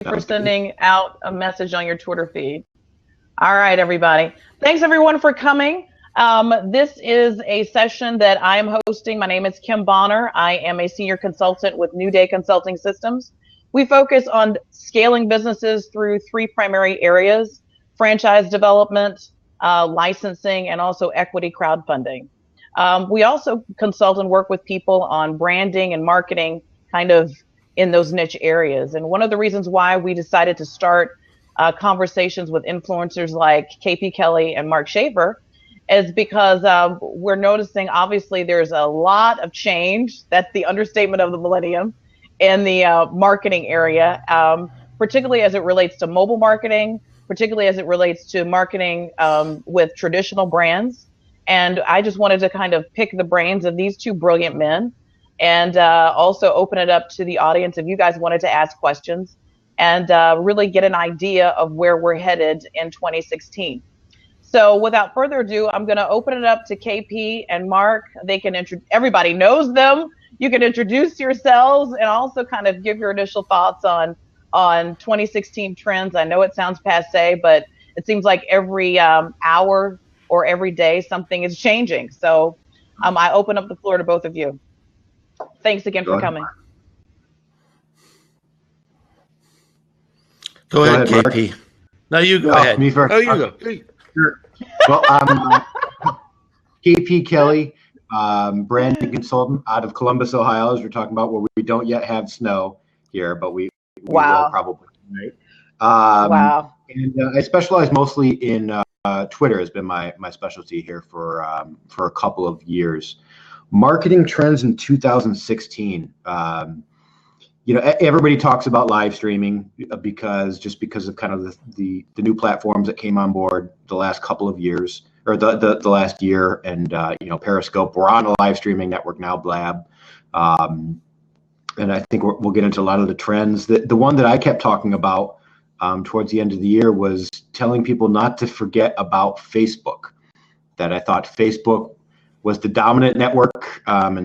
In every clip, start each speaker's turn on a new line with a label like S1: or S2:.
S1: for sending out a message on your Twitter feed. All right, everybody. Thanks, everyone, for coming. This is a session that I'm hosting. My name is Kim Bonner. I am a senior consultant with New Day Consulting Systems. We focus on scaling businesses through three primary areas: franchise development, licensing, and also equity crowdfunding. We also consult and work with people on branding and marketing, kind of in those niche areas. And one of the reasons why we decided to start conversations with influencers like KP Kelly and Mark Schaefer is because we're noticing, obviously, there's a lot of change. That's the understatement of the millennium in the marketing area, particularly as it relates to mobile marketing, particularly as it relates to marketing with traditional brands. And I just wanted to kind of pick the brains of these two brilliant men and also open it up to the audience if you guys wanted to ask questions and really get an idea of where we're headed in 2016. So without further ado, I'm going to open it up to KP and Mark. They can everybody knows them. You can introduce yourselves and also kind of give your initial thoughts on 2016 trends. I know it sounds passé, but it seems like every hour or every day something is changing. So I open up the floor to both of you. Thanks again for coming.
S2: Go ahead, KP. No, you go ahead.
S3: Me first.
S2: Oh, you go.
S3: Sure. Well, I'm KP Kelly, branding consultant out of Columbus, Ohio, as we're talking about, where we don't yet have snow here, but we will probably. Right?
S1: Wow.
S3: And I specialize mostly in Twitter has been my specialty here for a couple of years. Marketing trends in 2016. Everybody talks about live streaming because of kind of the new platforms that came on board the last couple of years, or the last year, and Periscope. We're on a live streaming network now, Blab, and I think we'll get into a lot of the trends. The one that I kept talking about towards the end of the year was telling people not to forget about Facebook. That I thought Facebook was the dominant network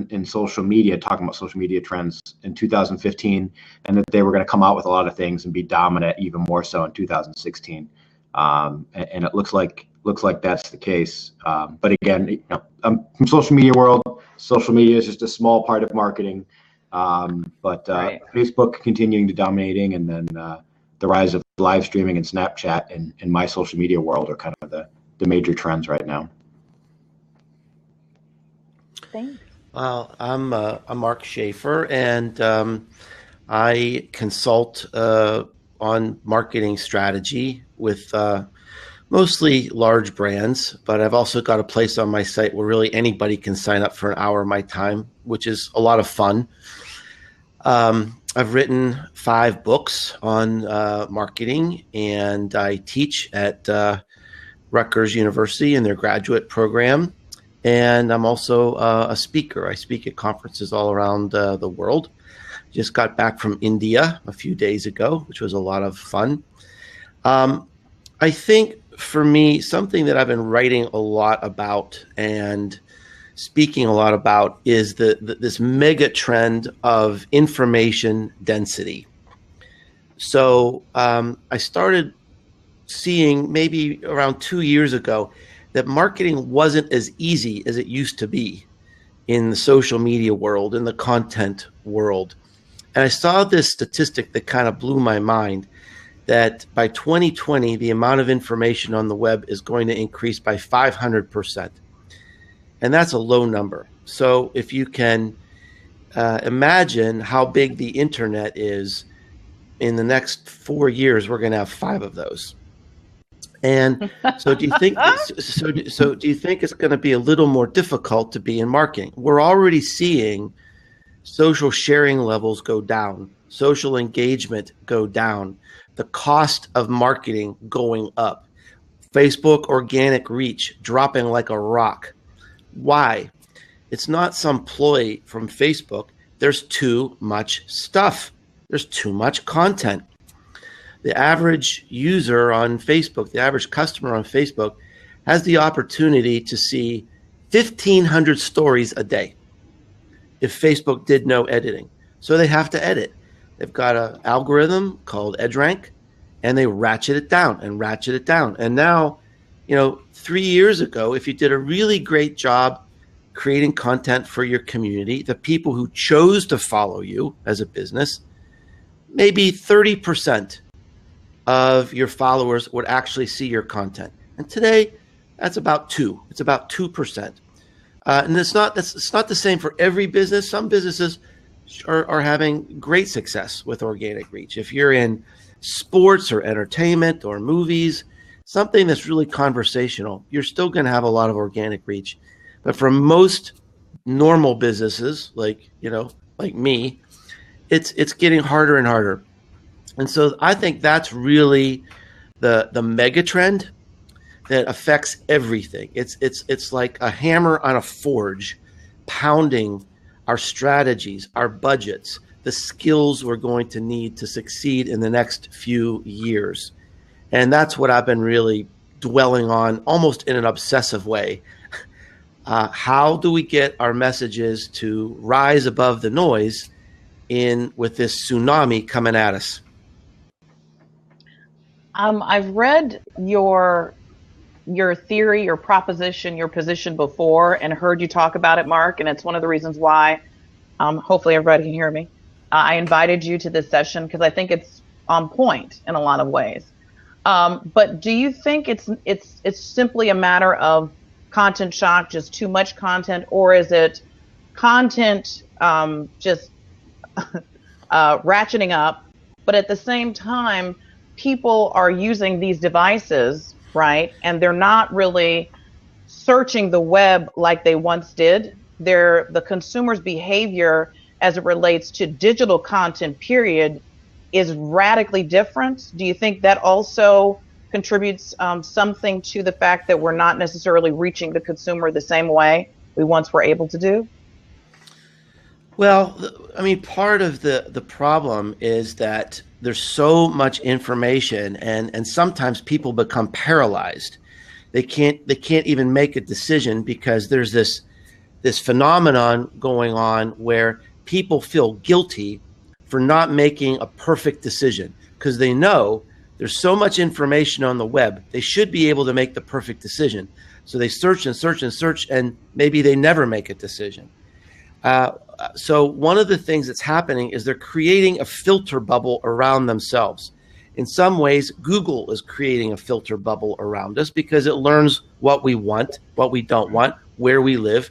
S3: in social media, talking about social media trends in 2015, and that they were going to come out with a lot of things and be dominant even more so in 2016. And it looks like that's the case. But again, I'm from social media world. Social media is just a small part of marketing. But right. Facebook continuing to dominating, and then the rise of live streaming and Snapchat in my social media world are kind of the major trends right now.
S1: Thanks.
S2: Well, I'm Mark Schaefer, and I consult on marketing strategy with mostly large brands, but I've also got a place on my site where really anybody can sign up for an hour of my time, which is a lot of fun. I've written 5 books on marketing, and I teach at Rutgers University in their graduate program. And I'm also a speaker. I speak at conferences all around the world. Just got back from India a few days ago, which was a lot of fun. I think for me, something that I've been writing a lot about and speaking a lot about is this mega trend of information density. So I started seeing maybe around 2 years ago that marketing wasn't as easy as it used to be in the social media world, in the content world. And I saw this statistic that kind of blew my mind, that by 2020, the amount of information on the web is going to increase by 500%. And that's a low number. So if you can imagine how big the internet is, in the next 4 years, we're going to have 5 of those. And so do you think do you think it's going to be a little more difficult to be in marketing? We're already seeing social sharing levels go down, social engagement go down, the cost of marketing going up, Facebook organic reach dropping like a rock. Why? It's not some ploy from Facebook. There's too much stuff. There's too much content. The average user on Facebook, the average customer on Facebook, has the opportunity to see 1,500 stories a day if Facebook did no editing. So they have to edit. They've got an algorithm called EdgeRank, and they ratchet it down and ratchet it down. And now, 3 years ago, if you did a really great job creating content for your community, the people who chose to follow you as a business, maybe 30% of your followers would actually see your content. And today, that's about 2. It's about 2%. And it's not the same for every business. Some businesses are having great success with organic reach. If you're in sports or entertainment or movies, something that's really conversational, you're still going to have a lot of organic reach. But for most normal businesses, like me, it's getting harder and harder. And so I think that's really the mega trend that affects everything. It's like a hammer on a forge, pounding our strategies, our budgets, the skills we're going to need to succeed in the next few years. And that's what I've been really dwelling on, almost in an obsessive way. How do we get our messages to rise above the noise with this tsunami coming at us?
S1: I've read your theory, your proposition, your position before, and heard you talk about it, Mark. And it's one of the reasons why, hopefully everybody can hear me. I invited you to this session because I think it's on point in a lot of ways. But do you think it's simply a matter of content shock, just too much content, or is it content just ratcheting up, but at the same time, people are using these devices, right? And they're not really searching the web like they once did. The consumer's behavior as it relates to digital content, period, is radically different. Do you think that also contributes something to the fact that we're not necessarily reaching the consumer the same way we once were able to do?
S2: Well, part of the problem is that there's so much information, and sometimes people become paralyzed. They can't even make a decision because there's this phenomenon going on where people feel guilty for not making a perfect decision because they know there's so much information on the web. They should be able to make the perfect decision. So they search and search and search, and maybe they never make a decision. So one of the things that's happening is they're creating a filter bubble around themselves. In some ways, Google is creating a filter bubble around us because it learns what we want, what we don't want, where we live.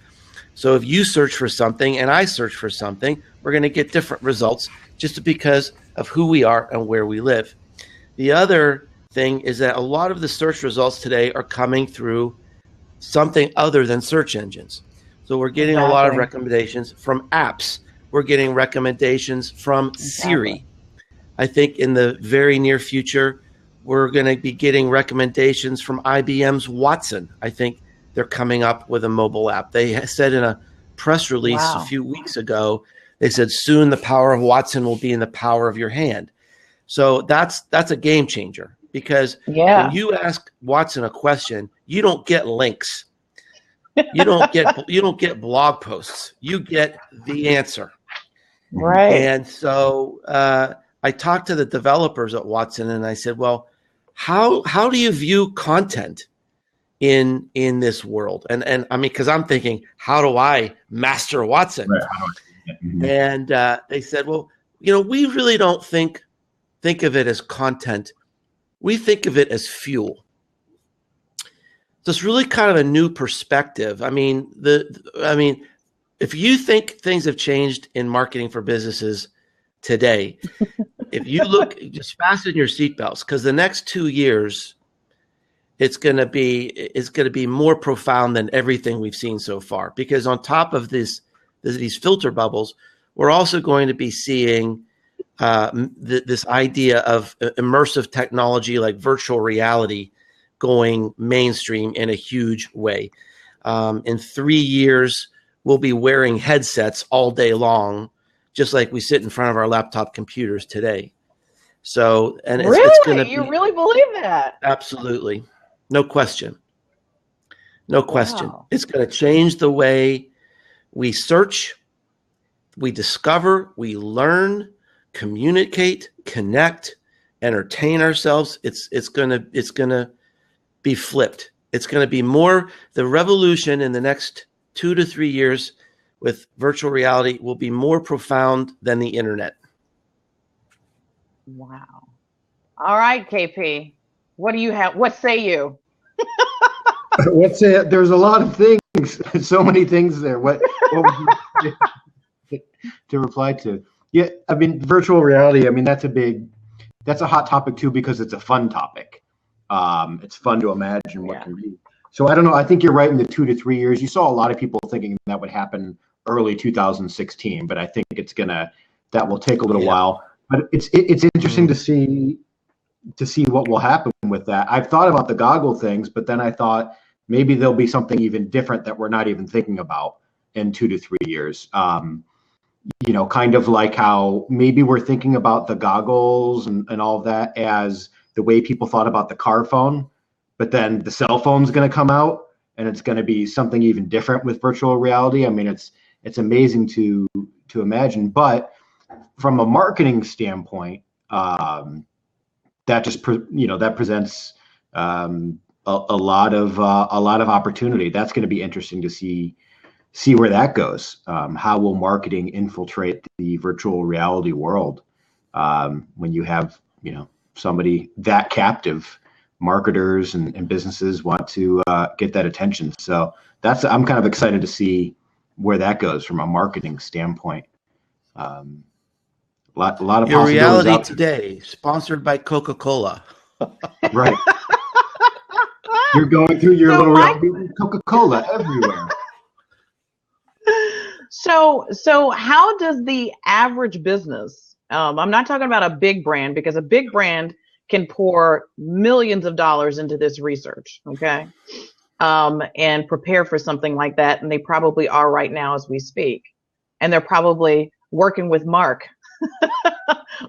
S2: So if you search for something and I search for something, we're going to get different results just because of who we are and where we live. The other thing is that a lot of the search results today are coming through something other than search engines. So we're getting a lot of recommendations from apps. We're getting recommendations from Siri. I think in the very near future, we're going to be getting recommendations from IBM's Watson. I think they're coming up with a mobile app. They said in a press release a few weeks ago, they said soon the power of Watson will be in the power of your hand. So that's a game changer because when you ask Watson a question, you don't get links. You don't get blog posts. You get the answer.
S1: Right.
S2: And so I talked to the developers at Watson and I said, well, how do you view content in this world? And I mean, because I'm thinking, how do I master Watson?
S3: Right.
S2: Mm-hmm. And they said, well, we really don't think of it as content. We think of it as fuel. So it's really kind of a new perspective. I mean, if you think things have changed in marketing for businesses today, if you look, just fasten your seatbelts because the next 2 years, it's going to be more profound than everything we've seen so far. Because on top of these filter bubbles, we're also going to be seeing this idea of immersive technology like virtual reality going mainstream in a huge way. In 3 years, we'll be wearing headsets all day long, just like we sit in front of our laptop computers today. So, and it's going to
S1: You really believe that?
S2: Absolutely. No question. No question.
S1: Wow.
S2: It's going to change the way we search, we discover, we learn, communicate, connect, entertain ourselves, it's gonna be flipped. It's gonna be more, the revolution in the next 2 to 3 years with virtual reality will be more profound than the internet.
S1: Wow. All right, KP. What do you have? What say you?
S3: What's it? There's a lot of things, so many things there. What would you to reply to? Yeah, I mean, virtual reality. I mean, that's a hot topic too because it's a fun topic. It's fun to imagine what can be. So I don't know. I think you're right in the 2 to 3 years. You saw a lot of people thinking that would happen early 2016, but I think that will take a little while. But it's interesting to see what will happen with that. I've thought about the goggle things, but then I thought maybe there'll be something even different that we're not even thinking about in 2 to 3 years. Kind of like how maybe we're thinking about the goggles and all of that as the way people thought about the car phone, but then the cell phone's going to come out and it's going to be something even different with virtual reality. I mean, it's amazing to imagine, but from a marketing standpoint, that just that presents a lot of opportunity. That's going to be interesting to see where that goes. How will marketing infiltrate the virtual reality world when you have somebody that captive? Marketers and businesses want to get that attention. So I'm kind of excited to see where that goes from a marketing standpoint. A lot of
S2: Your
S3: possibilities
S2: reality today, sponsored by Coca-Cola.
S3: Right. You're going through your little reality with Coca-Cola everywhere.
S1: So how does the average business, I'm not talking about a big brand, because a big brand can pour millions of dollars into this research, okay, and prepare for something like that. And they probably are right now as we speak. And they're probably working with Mark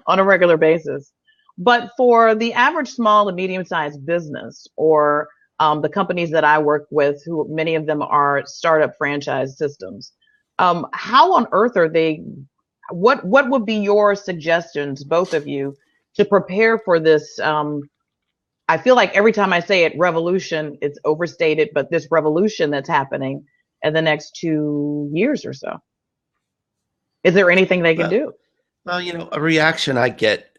S1: on a regular basis. But for the average small and medium-sized business, or the companies that I work with, who many of them are startup franchise systems, how on earth are they? What would be your suggestions, both of you, to prepare for this? I feel like every time I say it, revolution, it's overstated, but this revolution that's happening in the next 2 years or so. Is there anything they can do?
S2: Well, a reaction I get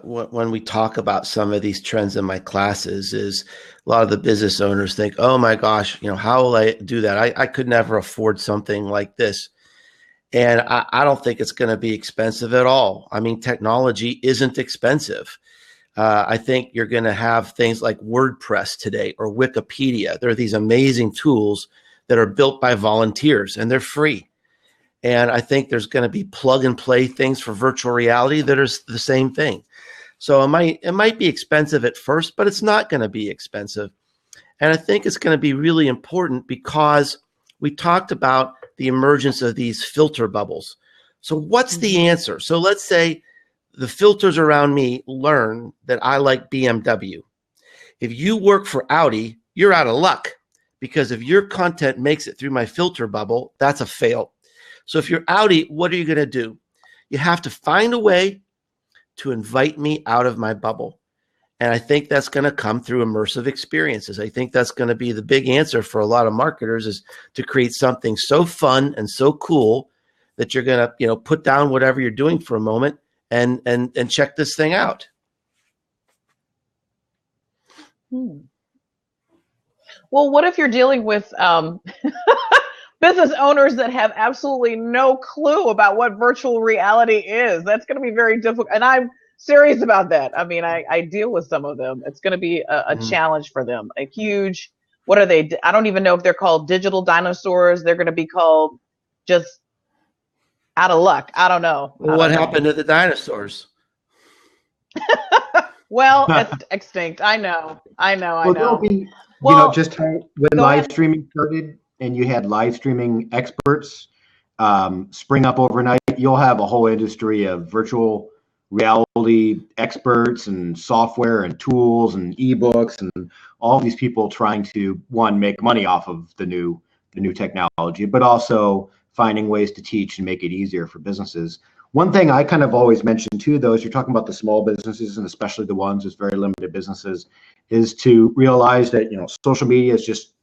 S2: when we talk about some of these trends in my classes is a lot of the business owners think, oh my gosh, how will I do that? I could never afford something like this. And I don't think it's going to be expensive at all. I mean, technology isn't expensive. I think you're going to have things like WordPress today or Wikipedia. There are these amazing tools that are built by volunteers and they're free. And I think there's going to be plug and play things for virtual reality that are the same thing. So it might be expensive at first, but it's not going to be expensive. And I think it's going to be really important because we talked about the emergence of these filter bubbles. So what's the answer? So let's say the filters around me learn that I like BMW. If you work for Audi, you're out of luck, because if your content makes it through my filter bubble, that's a fail. So if you're Audi, what are you going to do? You have to find a way to invite me out of my bubble. And I think that's going to come through immersive experiences. I think that's going to be the big answer for a lot of marketers, is to create something so fun and so cool that you're going to, put down whatever you're doing for a moment and check this thing out.
S1: Well, what if you're dealing with business owners that have absolutely no clue about what virtual reality is? That's going to be very difficult. And I'm serious about that. I mean, I deal with some of them. It's going to be a challenge for them. A huge, what are they? I don't even know if they're called digital dinosaurs. They're going to be called just out of luck. I don't know.
S2: What happened to the dinosaurs?
S1: Well, it's extinct. I know.
S3: There'll be, just how when live streaming started and you had live streaming experts spring up overnight, you'll have a whole industry of virtual reality experts and software and tools and ebooks and all these people trying to, one, make money off of the new technology, but also finding ways to teach and make it easier for businesses. One thing I kind of always mention too, though, is you're talking about the small businesses and especially the ones with very limited businesses, is to realize that, social media is just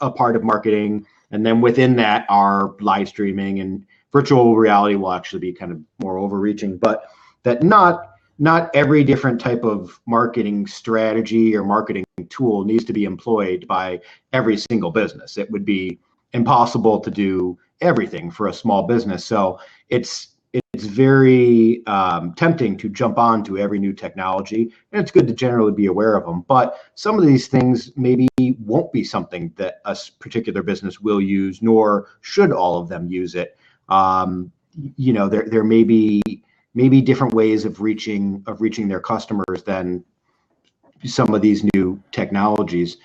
S3: a part of marketing. And then within that are live streaming, and virtual reality will actually be kind of more overreaching, but that not every different type of marketing strategy or marketing tool needs to be employed by every single business. It would be impossible to do everything for a small business. So it's very tempting to jump on to every new technology, and it's good to generally be aware of them. But some of these things maybe won't be something that a particular business will use, nor should all of them use it. There may be different ways of reaching their customers than some of these new technologies.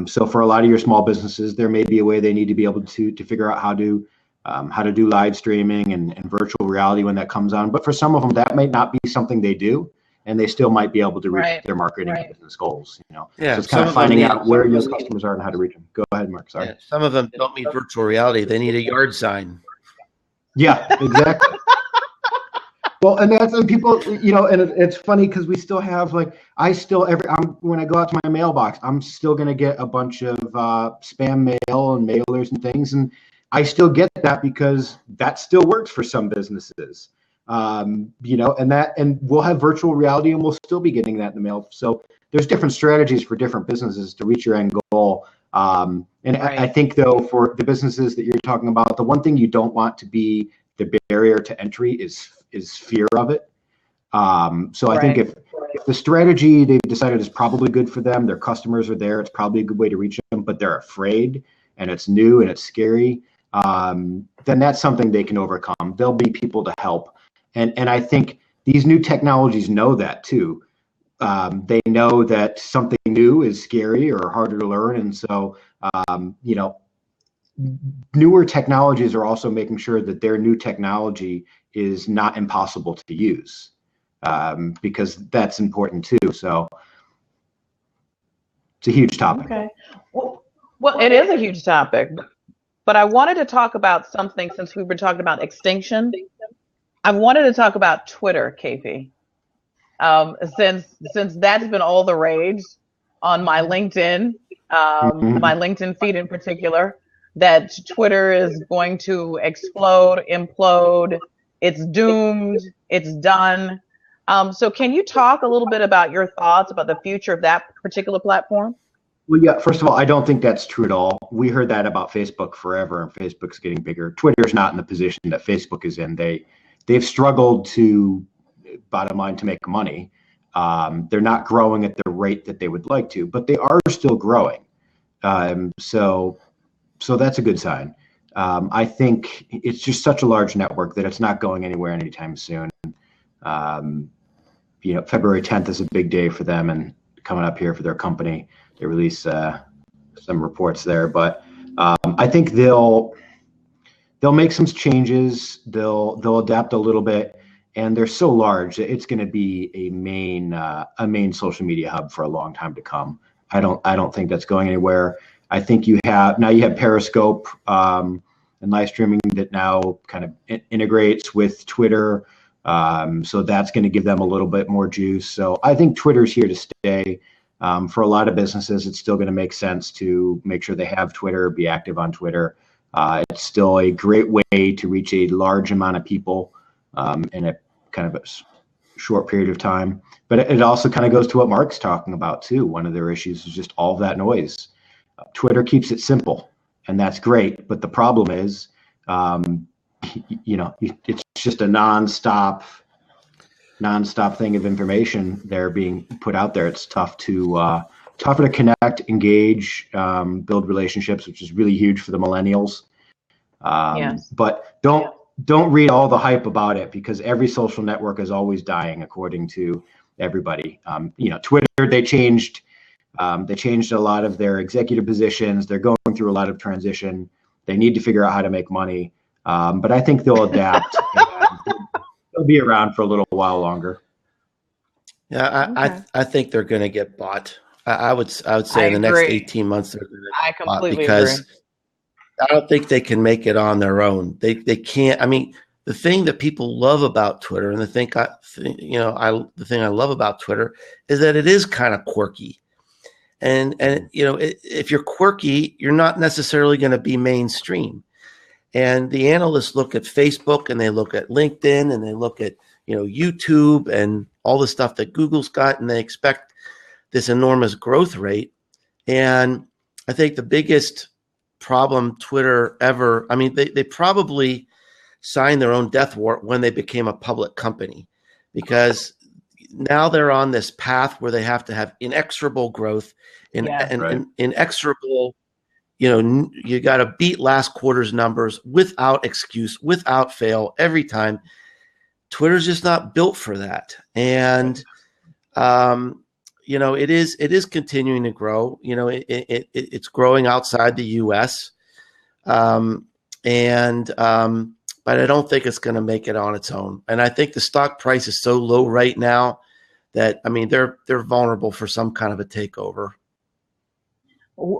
S3: So for a lot of your small businesses, there may be a way they need to be able to figure out how to do live streaming and virtual reality when that comes on. But for some of them, that might not be something they do, and they still might be able to reach their marketing and business goals.
S2: Yeah,
S3: so it's kind of finding out where your customers are and how to reach them. Go ahead, Mark. Sorry.
S2: Yeah, some of them don't need virtual reality; they need a yard sign.
S3: Yeah, exactly. Well, and that's, and people, and it's funny because we still have, when I go out to my mailbox, I'm still going to get a bunch of spam mail and mailers and things. And I still get that because that still works for some businesses, and we'll have virtual reality and we'll still be getting that in the mail. So there's different strategies for different businesses to reach your end goal. I think, though, for the businesses that you're talking about, the one thing you don't want to be the barrier to entry is fear of it. So I think if the strategy they've decided is probably good for them, their customers are there, it's probably a good way to reach them, but they're afraid and it's new and it's scary, then that's something they can overcome. There'll be people to help. And I think these new technologies know that too. They know that something new is scary or harder to learn. And so, newer technologies are also making sure that their new technology is not impossible to use, because that's important too. So it's a huge topic.
S1: Okay. Well, it is a huge topic, but I wanted to talk about something since we were talking about extinction. I wanted to talk about Twitter, KP, since that's been all the rage on my LinkedIn, my LinkedIn feed in particular, that Twitter is going to explode, implode. It's doomed. It's done. So can you talk a little bit about your thoughts about the future of that particular platform?
S3: Well, yeah, first of all, I don't think that's true at all. We heard that about Facebook forever, and Facebook's getting bigger. Twitter's not in the position that Facebook is in. They've struggled to, bottom line, to make money. They're not growing at the rate that they would like to, but they are still growing. So that's a good sign. I think it's just such a large network that it's not going anywhere anytime soon. February 10th is a big day for them, and coming up here for their company, they release some reports there. But I think they'll make some changes. They'll adapt a little bit, and they're so large that it's going to be a main social media hub for a long time to come. I don't think that's going anywhere. I think you have Periscope and live streaming that now kind of integrates with Twitter. So that's going to give them a little bit more juice. So I think Twitter's here to stay. For a lot of businesses, it's still going to make sense to make sure they have Twitter, be active on Twitter. It's still a great way to reach a large amount of people in a kind of a short period of time. But it also kind of goes to what Mark's talking about too. One of their issues is just all of that noise. Twitter keeps it simple, and that's great. But the problem is, it's just a nonstop thing of information there being put out there. It's tougher to connect, engage, build relationships, which is really huge for the millennials.
S1: Yes.
S3: But don't read all the hype about it, because every social network is always dying, according to everybody. Twitter, they changed a lot of their executive positions. They're going through a lot of transition. They need to figure out how to make money. But I think they'll adapt. They'll be around for a little while longer.
S2: Yeah, I think they're going to get bought. I would say in the next 18 months they're going to get bought, because I don't think they can make it on their own. They can't. I mean, the thing that people love about Twitter, and the thing I love about Twitter is that it is kind of quirky. And if you're quirky, you're not necessarily going to be mainstream. And the analysts look at Facebook and they look at LinkedIn and they look at YouTube and all the stuff that Google's got, and they expect this enormous growth rate. And I think the biggest problem Twitter ever, I mean, they probably signed their own death warrant when they became a public company, because now they're on this path where they have to have inexorable growth inexorable, you got to beat last quarter's numbers without excuse, without fail, every time. Twitter's just not built for that. And, it is continuing to grow. It's growing outside the U.S. But I don't think it's going to make it on its own. And I think the stock price is so low right now that, I mean, they're vulnerable for some kind of a takeover.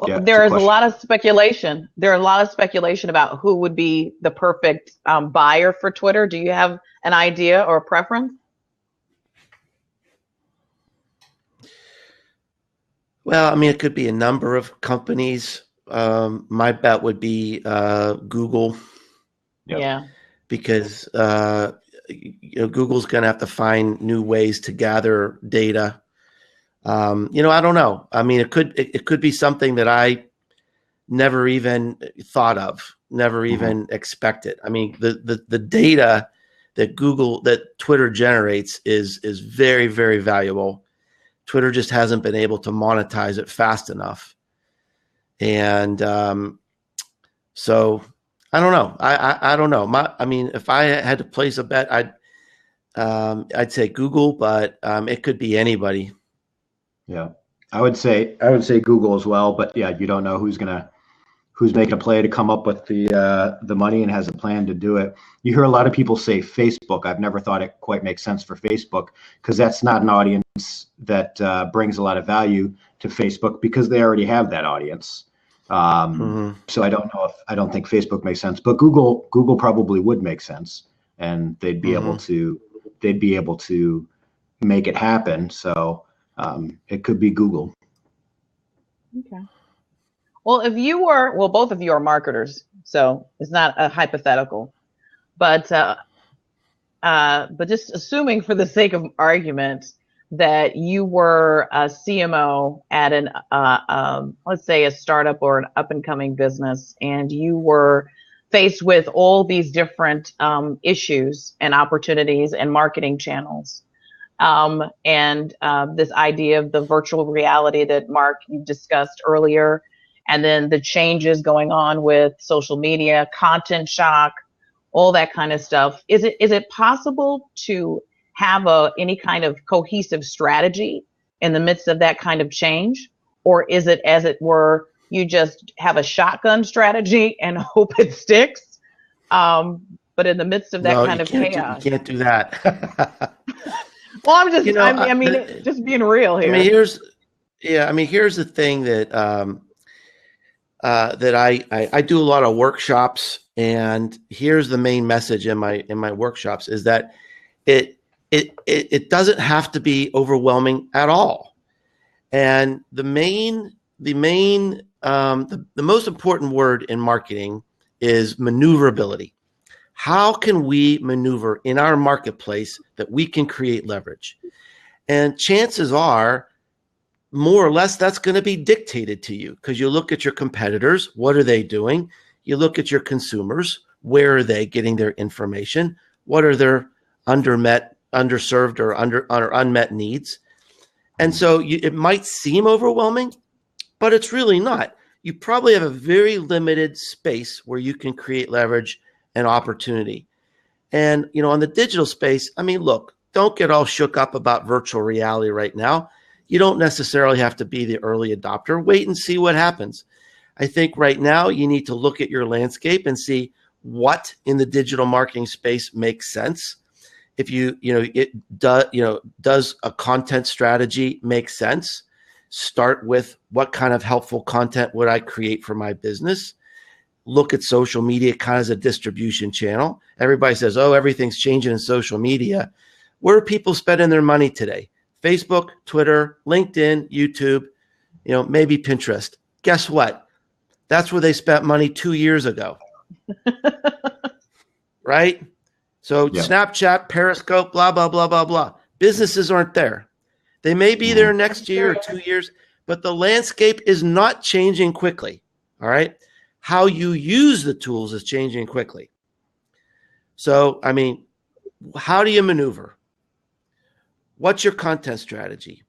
S1: Yeah, there is a lot of speculation. There are a lot of speculation about who would be the perfect buyer for Twitter. Do you have an idea or a preference?
S2: Well, I mean, it could be a number of companies. My bet would be Google.
S1: Yep. Yeah.
S2: Because Google's going to have to find new ways to gather data. I don't know. I mean, it could be something that I never even thought of, never even expected. I mean, the data that Twitter generates is very, very valuable. Twitter just hasn't been able to monetize it fast enough. And so I don't know. I don't know. I mean, if I had to place a bet, I'd say Google, but it could be anybody.
S3: Yeah, I would say Google as well, but yeah, you don't know who's making a play to come up with the money and has a plan to do it. You hear a lot of people say Facebook. I've never thought it quite makes sense for Facebook, because that's not an audience that brings a lot of value to Facebook, because they already have that audience. So I don't think Facebook makes sense, but Google probably would make sense, and they'd be able to make it happen. So it could be Google.
S1: Okay. Well, both of you are marketers, so it's not a hypothetical, but just assuming for the sake of argument that you were a CMO at an, let's say a startup or an up and coming business, and you were faced with all these different issues and opportunities and marketing channels. And this idea of the virtual reality that Mark, you discussed earlier, and then the changes going on with social media, content shock, all that kind of stuff. Is it possible to have any kind of cohesive strategy in the midst of that kind of change? Or is it, as it were, you just have a shotgun strategy and hope it sticks? But in the midst of that kind of chaos.
S2: You can't do that.
S1: Well, I'm just, just being real here.
S2: I mean, here's the thing that that I do a lot of workshops, and here's the main message in my workshops is that it doesn't have to be overwhelming at all. And the most important word in marketing is maneuverability. How can we maneuver in our marketplace that we can create leverage? And chances are, more or less, that's going to be dictated to you, because you look at your competitors, what are they doing? You look at your consumers, where are they getting their information? What are their underserved or unmet needs? And so it might seem overwhelming, but it's really not. You probably have a very limited space where you can create leverage and opportunity. And, on the digital space, I mean, look, don't get all shook up about virtual reality right now. You don't necessarily have to be the early adopter. Wait and see what happens. I think right now you need to look at your landscape and see what in the digital marketing space makes sense. If does a content strategy make sense? Start with, what kind of helpful content would I create for my business? look at social media kind of as a distribution channel. Everybody says, oh, everything's changing in social media. Where are people spending their money today? Facebook, Twitter, LinkedIn, YouTube, maybe Pinterest. Guess what? That's where they spent money 2 years ago. Right? So Snapchat, Periscope, blah, blah, blah, blah, blah. Businesses aren't there. They may be there next year or 2 years, but the landscape is not changing quickly. All right? How you use the tools is changing quickly. So, how do you maneuver? What's your content strategy?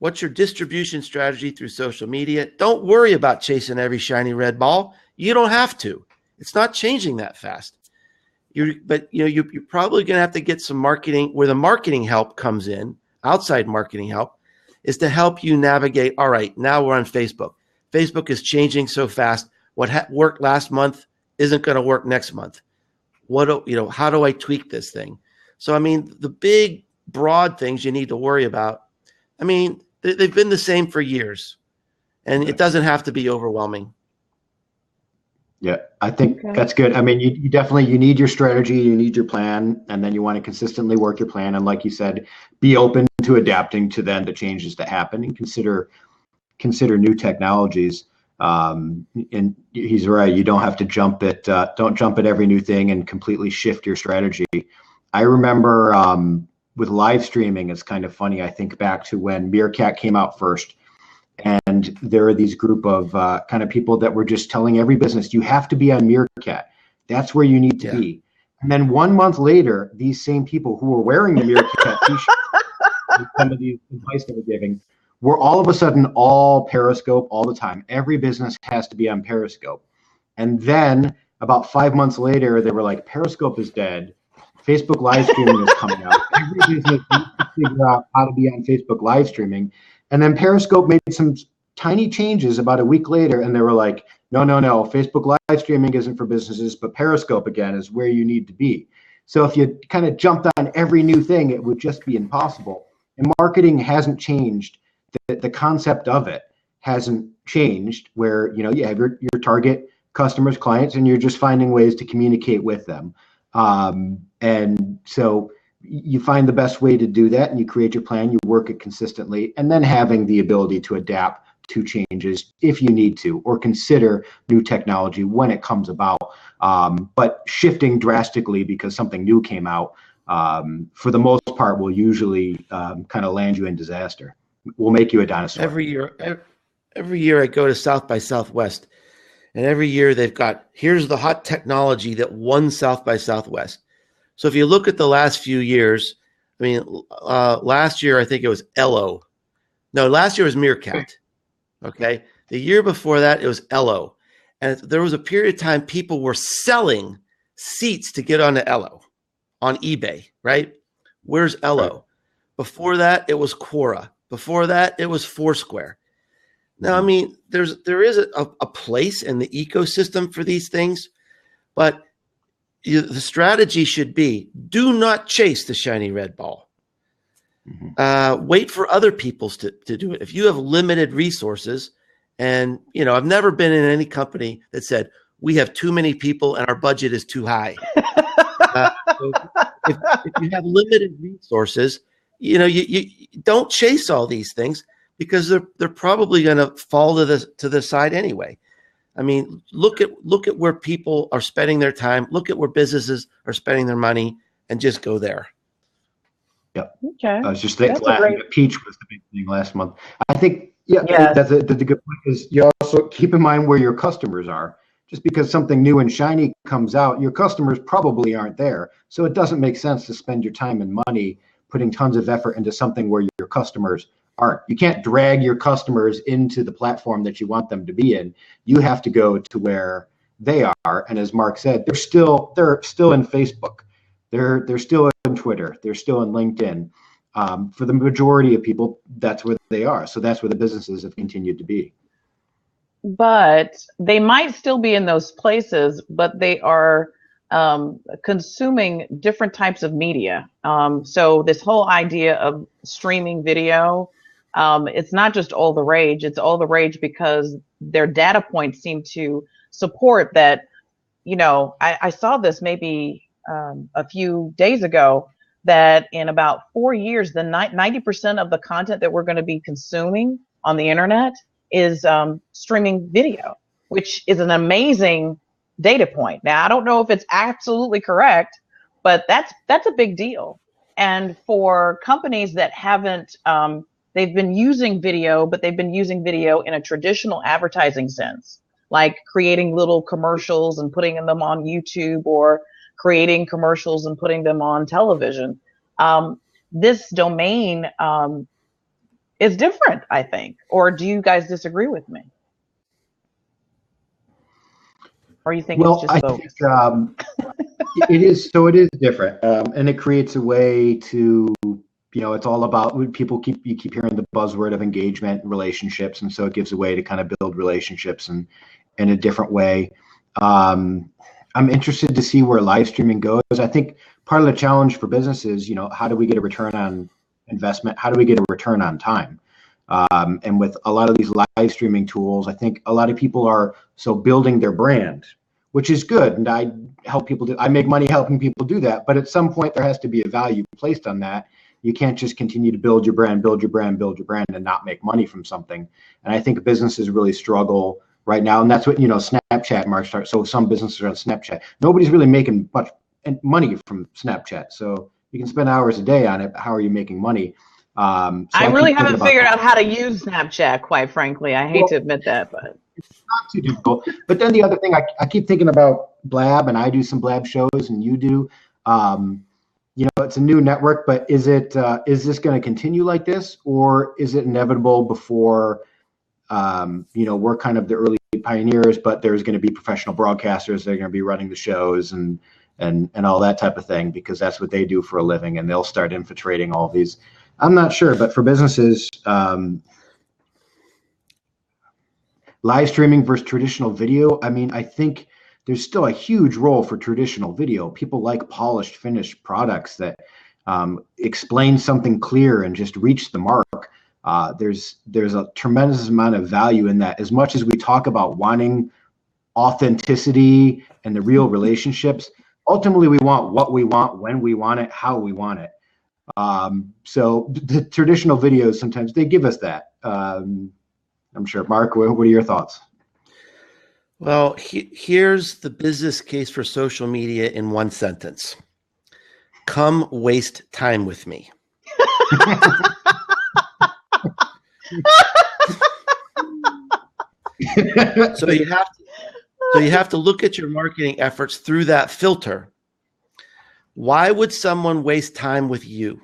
S2: What's your distribution strategy through social media? Don't worry about chasing every shiny red ball. You don't have to. It's not changing that fast. You're probably going to have to get some marketing where the marketing help comes in. Outside marketing help is to help you navigate. All right, now we're on Facebook. Facebook is changing so fast. What worked last month isn't going to work next month. How do I tweak this thing? So, the big, broad things you need to worry about, they've been the same for years, and it doesn't have to be overwhelming.
S3: Yeah, I think that's good. You definitely, you need your strategy, you need your plan, and then you want to consistently work your plan. And like you said, be open to adapting to then the changes that happen and consider new technologies. And he's right. You don't have to don't jump at every new thing and completely shift your strategy. I remember with live streaming, it's kind of funny. I think back to when Meerkat came out first. And there are these group of kind of people that were just telling every business, you have to be on Meerkat. That's where you need to be. And then 1 month later, these same people who were wearing the Meerkat t-shirt, some of the advice they were giving, were all of a sudden all Periscope all the time. Every business has to be on Periscope. And then about 5 months later, they were like, Periscope is dead. Facebook live streaming is coming out. Every business needs to figure out how to be on Facebook live streaming. And then Periscope made some tiny changes about a week later, and they were like, no, Facebook live streaming isn't for businesses, but Periscope again is where you need to be. So if you kind of jumped on every new thing, it would just be impossible. And marketing hasn't changed. The concept of it hasn't changed, where you have your target customers, clients, and you're just finding ways to communicate with them. And so you find the best way to do that, and you create your plan, you work it consistently, and then having the ability to adapt to changes if you need to, or consider new technology when it comes about. But shifting drastically because something new came out, for the most part, will usually kind of land you in disaster. Will make you a dinosaur.
S2: Every year I go to South by Southwest, and every year they've got, here's the hot technology that won South by Southwest. So if you look at the last few years, last year I think it was Ello. No, last year was Meerkat. Okay. The year before that, it was Ello. And there was a period of time people were selling seats to get onto Ello on eBay, right? Where's Ello? Right. Before that, it was Quora. Before that, it was Foursquare. Now, there is a place in the ecosystem for these things, but the strategy should be, do not chase the shiny red ball. Wait for other people to do it. If you have limited resources, and I've never been in any company that said, we have too many people and our budget is too high. So if you have limited resources, you don't chase all these things, because they're probably going to fall to the side anyway. Look at where people are spending their time. Look at where businesses are spending their money, and just go there.
S3: Yep.
S1: Okay.
S3: I was just thinking, Peach was the big thing last month. I think, that's a good point. Is you also keep in mind where your customers are. Just because something new and shiny comes out, your customers probably aren't there. So it doesn't make sense to spend your time and money putting tons of effort into something where your customers aren't. You can't drag your customers into the platform that you want them to be in. You have to go to where they are. And as Mark said, they're still in Facebook. They're still in Twitter. They're still in LinkedIn. For the majority of people, that's where they are. So that's where the businesses have continued to be.
S1: But they might still be in those places, but they are consuming different types of media. So this whole idea of streaming video, It's not just all the rage. It's all the rage because their data points seem to support that. I saw this maybe a few days ago that in about 4 years, the 90% of the content that we're going to be consuming on the internet is streaming video, which is an amazing data point. Now, I don't know if it's absolutely correct, but that's a big deal. And for companies that haven't, they've been using video, but they've been using video in a traditional advertising sense, like creating little commercials and putting them on YouTube, or creating commercials and putting them on television. This domain is different, I think. Or do you guys disagree with me? Or you think it's just both?
S3: It is. So it is different, and it creates a way to, it's all about you keep hearing the buzzword of engagement and relationships, and so it gives a way to kind of build relationships and in a different way. I'm interested to see where live streaming goes. I think part of the challenge for businesses, how do we get a return on investment? How do we get a return on time? And with a lot of these live streaming tools, I think a lot of people are building their brand, which is good. And I make money helping people do that. But at some point, there has to be a value placed on that. You can't just continue to build your brand and not make money from something. And I think businesses really struggle right now. And that's what, Snapchat, Mark, starts. So some businesses are on Snapchat. Nobody's really making much money from Snapchat. So you can spend hours a day on it. But how are you making money?
S1: I really haven't figured out how to use Snapchat, quite frankly. I hate to admit that, but
S3: it's not too difficult. But then the other thing, I keep thinking about Blab, and I do some Blab shows, and you do. It's a new network, but is this going to continue like this, or is it inevitable before? We're kind of the early pioneers, but there's going to be professional broadcasters that are going to be running the shows and all that type of thing, because that's what they do for a living, and they'll start infiltrating all these. I'm not sure, but for businesses, live streaming versus traditional video, I think there's still a huge role for traditional video. People like polished, finished products that explain something clear and just reach the mark. There's a tremendous amount of value in that. As much as we talk about wanting authenticity and the real relationships, ultimately we want what we want, when we want it, how we want it. So the traditional videos, sometimes they give us that. I'm sure. Mark, what are your thoughts?
S2: Well, here's the business case for social media in one sentence. Come waste time with me. So you have to look at your marketing efforts through that filter. Why would someone waste time with you?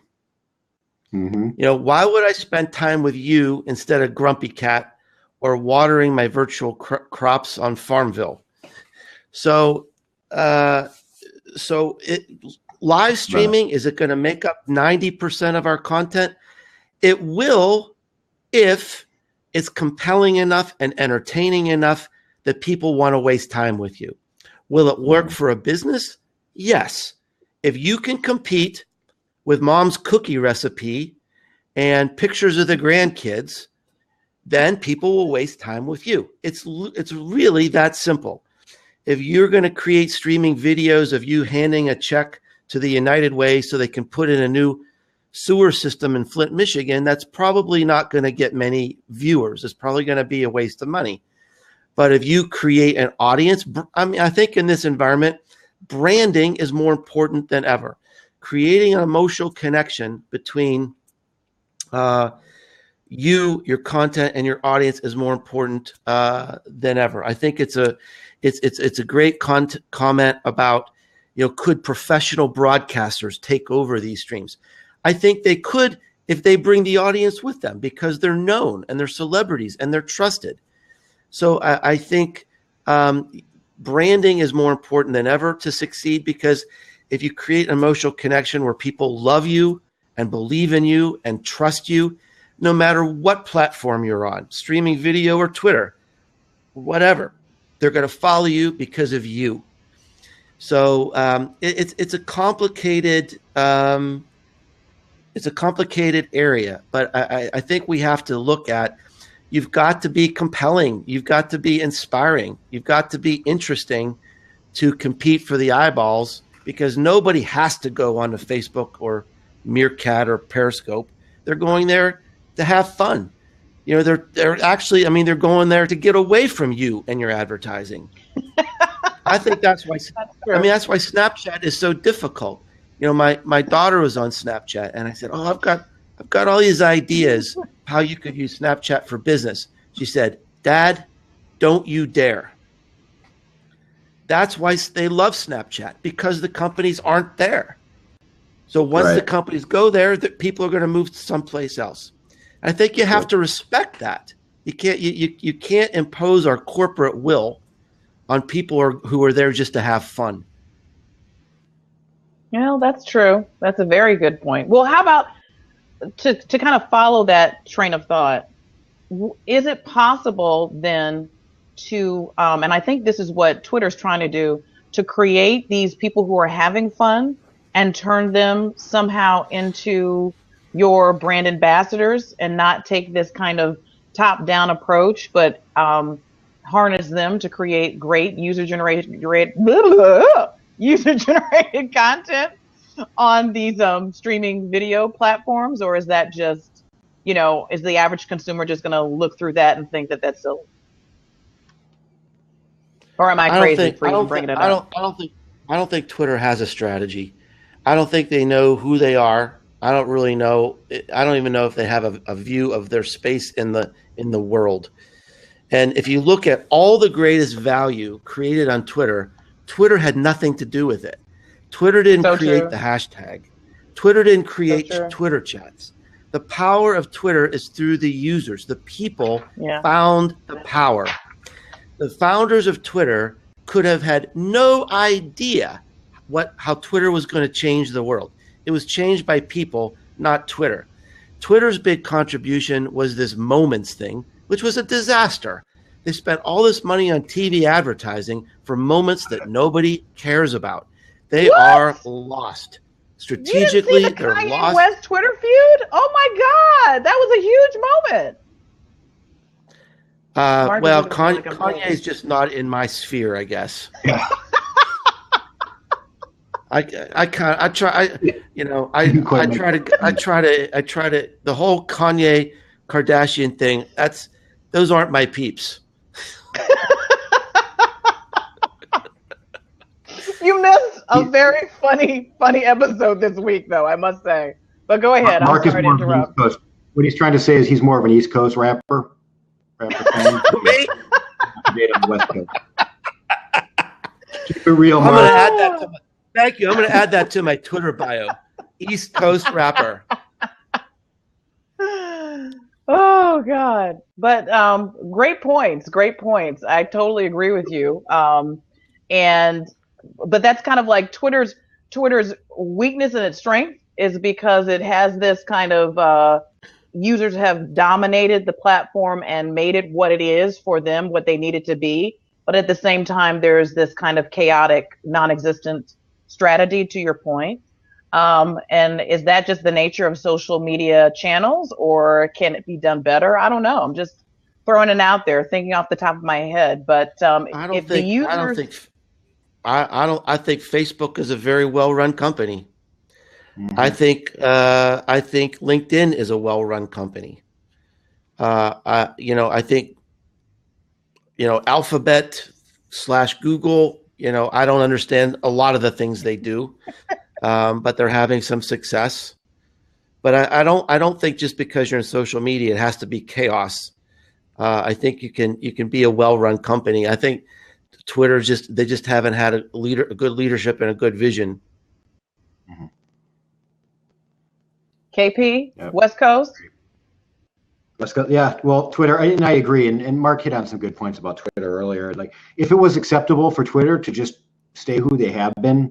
S3: Mm-hmm.
S2: Why would I spend time with you instead of Grumpy Cat or watering my virtual crops on Farmville? So live streaming, is it going to make up 90% of our content? It will, if it's compelling enough and entertaining enough that people want to waste time with you. Will it work for a business? Yes. If you can compete with mom's cookie recipe and pictures of the grandkids, then people will waste time with you. It's really that simple. If you're going to create streaming videos of you handing a check to the United Way so they can put in a new sewer system in Flint, Michigan, that's probably not going to get many viewers. It's probably going to be a waste of money. But if you create an audience, I think in this environment, branding is more important than ever. Creating an emotional connection between you, your content, and your audience is more important than ever. I think it's a great comment about, could professional broadcasters take over these streams? I think they could if they bring the audience with them, because they're known and they're celebrities and they're trusted. So I think branding is more important than ever to succeed, because if you create an emotional connection where people love you and believe in you and trust you, no matter what platform you're on, streaming video or Twitter, whatever, they're going to follow you because of you. So it's a complicated It's a complicated area, but I think we have to look at, you've got to be compelling. You've got to be inspiring. You've got to be interesting to compete for the eyeballs, because nobody has to go onto Facebook or Meerkat or Periscope. They're going there to have fun. They're actually, they're going there to get away from you and your advertising. I think that's why. That's why Snapchat is so difficult. My daughter was on Snapchat, and I said, "Oh, I've got all these ideas how you could use Snapchat for business." She said, "Dad, don't you dare." That's why they love Snapchat, because the companies aren't there. So once the companies go there, the people are going to move to someplace else. I think you have to respect that. You can't impose our corporate will on people who are there just to have fun.
S1: That's true. That's a very good point. Well, how about to kind of follow that train of thought? Is it possible then to, and I think this is what Twitter's trying to do, to create these people who are having fun and turn them somehow into your brand ambassadors, and not take this kind of top-down approach, but harness them to create great user-generated content on these streaming video platforms? Or is that just, is the average consumer just going to look through that and think that that's silly? Or am I crazy for even bringing it up?
S2: I don't think Twitter has a strategy. I don't think they know who they are. I don't really know. I don't even know if they have a view of their space in the world. And if you look at all the greatest value created on Twitter, Twitter had nothing to do with it. Twitter didn't create the hashtag. Twitter didn't create Twitter chats. The power of Twitter is through the users. The people found the power. The founders of Twitter could have had no idea how Twitter was going to change the world. It was changed by people, not Twitter. Twitter's big contribution was this Moments thing, which was a disaster. They spent all this money on TV advertising for moments that nobody cares about. They are lost. Strategically,
S1: you didn't see the
S2: they're
S1: Kanye
S2: lost.
S1: West Twitter feud? Oh my God, that was a huge moment.
S2: Well, Kanye is just not in my sphere, I guess.
S3: Yeah.
S2: I try to the whole Kanye Kardashian thing. Those aren't my peeps.
S1: You missed a very funny episode this week, though, I must say. But go ahead.
S3: Mark
S1: I'm sorry to interrupt.
S3: What he's trying to say is he's more of an East Coast rapper. Fan.
S2: Me?
S3: West Coast. Keep it real,
S2: I'm
S3: Mark.
S2: going to add that. Thank you. I'm going to add that to my Twitter bio. East Coast rapper.
S1: Oh God! But great points. I totally agree with you. But that's kind of like Twitter's weakness and its strength is because it has this kind of users have dominated the platform and made it what it is for them, what they need it to be. But at the same time, there's this kind of chaotic, non-existent strategy, to your point. And is that just the nature of social media channels, or can it be done better? I don't know. I'm just throwing it out there, thinking off the top of my head. But I
S2: think Facebook is a very well-run company.
S3: Mm-hmm.
S2: I think LinkedIn is a well-run company. I think Alphabet / Google. I don't understand a lot of the things they do, but they're having some success. But I don't think just because you're in social media it has to be chaos. I think you can be a well-run company. I think Twitter they just haven't had a good leadership and a good vision.
S3: Mm-hmm.
S1: KP, yep. West Coast.
S3: Let's go. Yeah, well, Twitter, and I agree. And Mark hit on some good points about Twitter earlier. Like, if it was acceptable for Twitter to just stay who they have been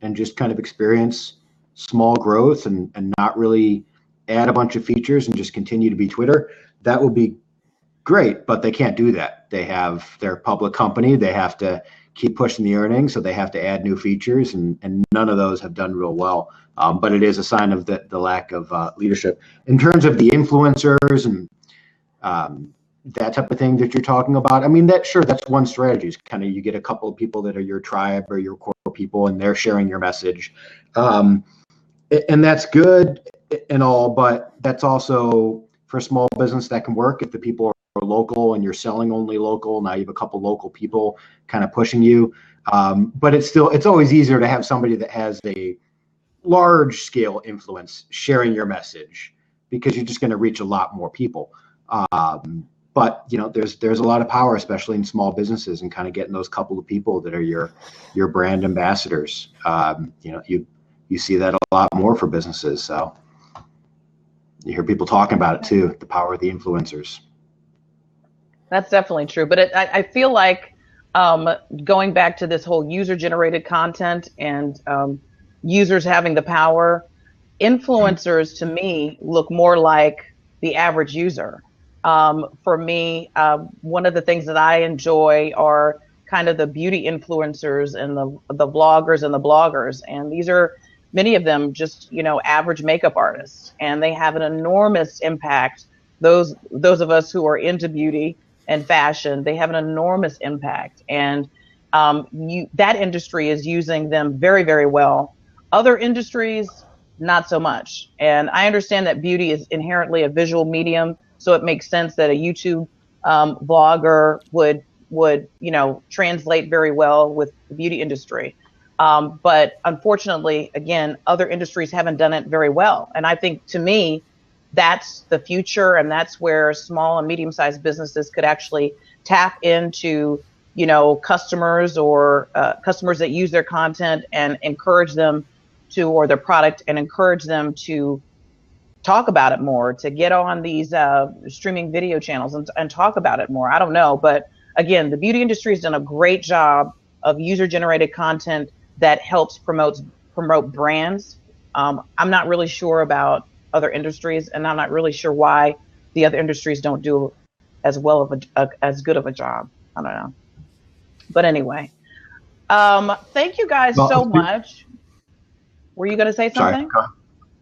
S3: and just kind of experience small growth and not really add a bunch of features and just continue to be Twitter, that would be great. But they can't do that. They're a public company. They have to keep pushing the earnings, so they have to add new features, and none of those have done real well. But it is a sign of the lack of leadership. In terms of the influencers and that type of thing that you're talking about, I mean, that's one strategy. Is kind of you get a couple of people that are your tribe or your core people, and they're sharing your message. And that's good and all, but that's also for a small business that can work if the people are local and you're selling only local. Now you have a couple local people kind of pushing you. But it's always easier to have somebody that has a large scale influence sharing your message, because you're just going to reach a lot more people. But there's a lot of power, especially in small businesses, and kind of getting those couple of people that are your brand ambassadors. You see that a lot more for businesses. So you hear people talking about it too, the power of the influencers.
S1: That's definitely true. But I feel like going back to this whole user-generated content and users having the power, influencers to me look more like the average user. For me, one of the things that I enjoy are kind of the beauty influencers and the vloggers and the bloggers. And these are many of them just, average makeup artists, and they have an enormous impact. Those of us who are into beauty and fashion, they have an enormous impact. And that industry is using them very, very well. Other industries, not so much. And I understand that beauty is inherently a visual medium, so it makes sense that a YouTube vlogger would translate very well with the beauty industry. But unfortunately, again, other industries haven't done it very well. And I think, to me, that's the future, and that's where small and medium-sized businesses could actually tap into, customers or customers that use their content and encourage them to, or their product, and encourage them to talk about it more, to get on these streaming video channels and talk about it more. I don't know. But again, the beauty industry has done a great job of user-generated content that helps promote brands. I'm not really sure about other industries, and I'm not really sure why the other industries don't do as well of as good of a job. I don't know. But anyway, thank you guys so much. Were you going to say something?
S3: Sorry.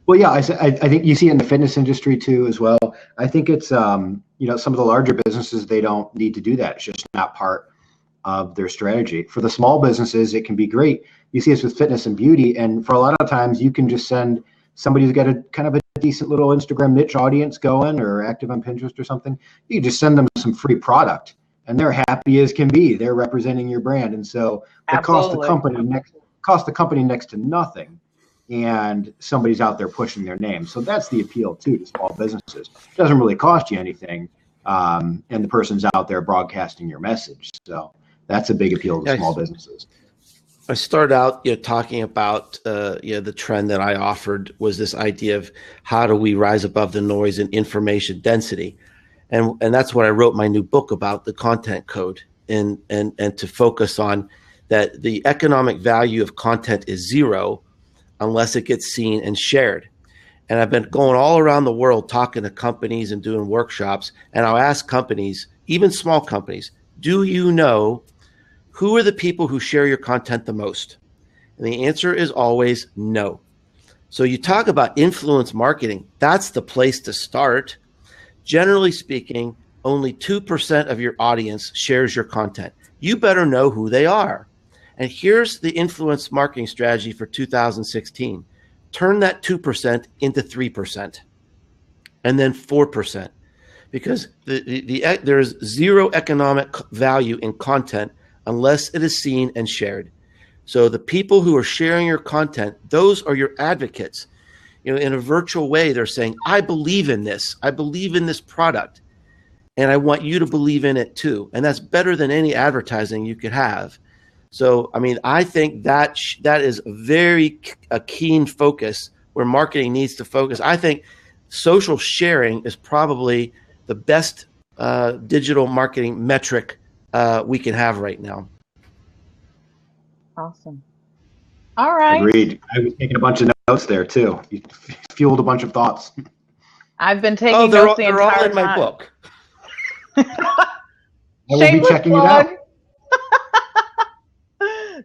S3: Well, yeah, I think you see it in the fitness industry too as well. I think it's some of the larger businesses, they don't need to do that. It's just not part of their strategy. For the small businesses, it can be great. You see this with fitness and beauty, and for a lot of times you can just send somebody who's got a kind of a decent little Instagram niche audience going, or active on Pinterest or something. You just send them some free product, and they're happy as can be. They're representing your brand, and so it costs the company next to nothing. And somebody's out there pushing their name. So that's the appeal too to small businesses. It doesn't really cost you anything. And the person's out there broadcasting your message. So that's a big appeal to small businesses.
S2: I started out talking about the trend that I offered was this idea of how do we rise above the noise and information density. And that's what I wrote my new book about, the content code, and to focus on that the economic value of content is zero unless it gets seen and shared. And I've been going all around the world talking to companies and doing workshops, and I'll ask companies, even small companies, do you know who are the people who share your content the most? And the answer is always no. So you talk about influence marketing, that's the place to start. Generally speaking, only 2% of your audience shares your content. You better know who they are. And here's the influence marketing strategy for 2016. Turn that 2% into 3% and then 4%, because there is zero economic value in content unless it is seen and shared. So the people who are sharing your content, those are your advocates. In a virtual way, they're saying, I believe in this. I believe in this product, and I want you to believe in it too. And that's better than any advertising you could have. So, I think that is a keen focus where marketing needs to focus. I think social sharing is probably the best digital marketing metric we can have right now.
S1: Awesome. All right.
S3: Agreed. I was taking a bunch of notes there too. You fueled a bunch of thoughts.
S1: I've been taking notes the entire time.
S2: They're all in my book.
S3: I will be checking it out.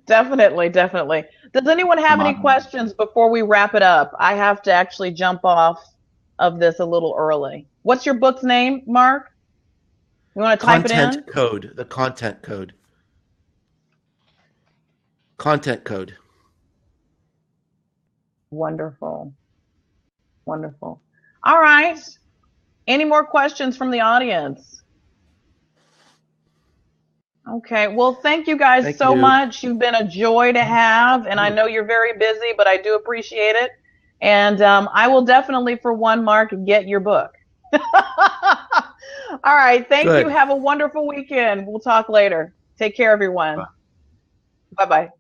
S1: Definitely, definitely. Does anyone have any questions before we wrap it up? I have to actually jump off of this a little early. What's your book's name, Mark? You want to type it in?
S2: Content code. The content code. Content code.
S1: Wonderful. Wonderful. All right. Any more questions from the audience? Okay. Well, thank you guys so much. You've been a joy to have, and I know you're very busy, but I do appreciate it. And I will definitely, for one, Mark, get your book. All right. Thank you. Have a wonderful weekend. We'll talk later. Take care, everyone. Bye-bye.